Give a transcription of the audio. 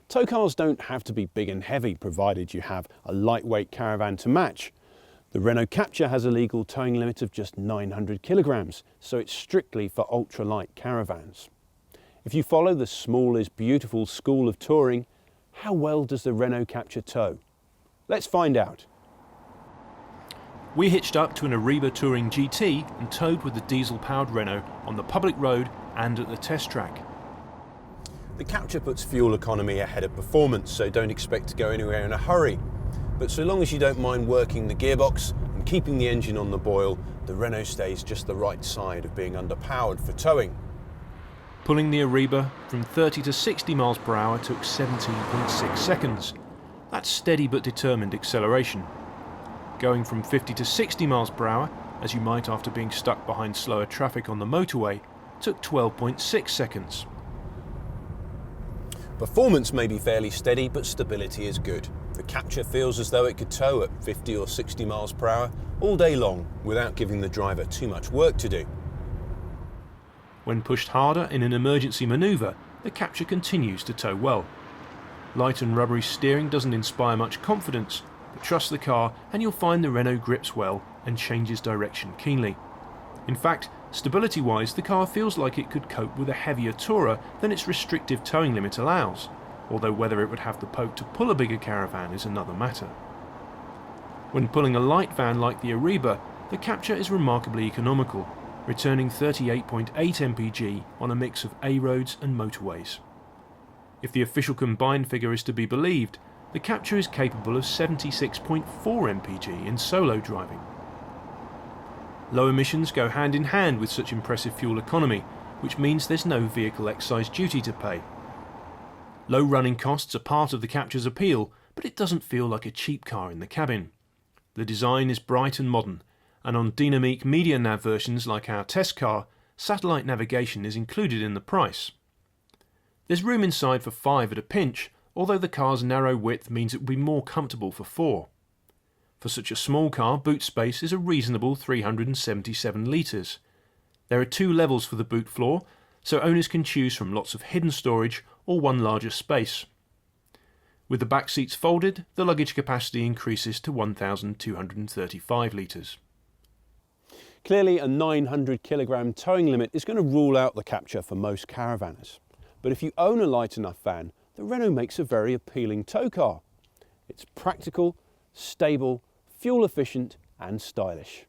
Tow cars don't have to be big and heavy provided you have a lightweight caravan to match. The Renault Captur has a legal towing limit of just 900 kilograms, so it's strictly for ultralight caravans. If you follow the small is beautiful school of touring, how well does the Renault Captur tow? Let's find out. We hitched up to an Ariba Touring GT and towed with the diesel-powered Renault on the public road and at the test track. The Captur puts fuel economy ahead of performance, so don't expect to go anywhere in a hurry. But so long as you don't mind working the gearbox and keeping the engine on the boil, the Renault stays just the right side of being underpowered for towing. Pulling the Ariba from 30 to 60 miles per hour took 17.6 seconds. That's steady but determined acceleration. Going from 50 to 60 miles per hour, as you might after being stuck behind slower traffic on the motorway, took 12.6 seconds. Performance may be fairly steady, but stability is good. The Captur feels as though it could tow at 50 or 60 miles per hour all day long without giving the driver too much work to do. When pushed harder in an emergency manoeuvre, the Captur continues to tow well. Light and rubbery steering doesn't inspire much confidence, but trust the car and you'll find the Renault grips well and changes direction keenly. In fact, stability-wise, the car feels like it could cope with a heavier tourer than its restrictive towing limit allows, although whether it would have the poke to pull a bigger caravan is another matter. When pulling a light van like the Ariba, the Captur is remarkably economical, returning 38.8 mpg on a mix of A roads and motorways. If the official combined figure is to be believed, the Captur is capable of 76.4 mpg in solo driving. Low emissions go hand in hand with such impressive fuel economy, which means there's no vehicle excise duty to pay. Low running costs are part of the Captur's appeal, but it doesn't feel like a cheap car in the cabin. The design is bright and modern, and on dynamic media nav versions like our test car, satellite navigation is included in the price. There's room inside for 5 at a pinch, although the car's narrow width means it will be more comfortable for 4. For such a small car, boot space is a reasonable 377 litres. There are 2 levels for the boot floor, so owners can choose from lots of hidden storage or one larger space. With the back seats folded, the luggage capacity increases to 1,235 litres. Clearly, a 900 kilogram towing limit is going to rule out the Captur for most caravanners. But if you own a light enough van, the Renault makes a very appealing tow car. It's practical, stable, fuel efficient and stylish.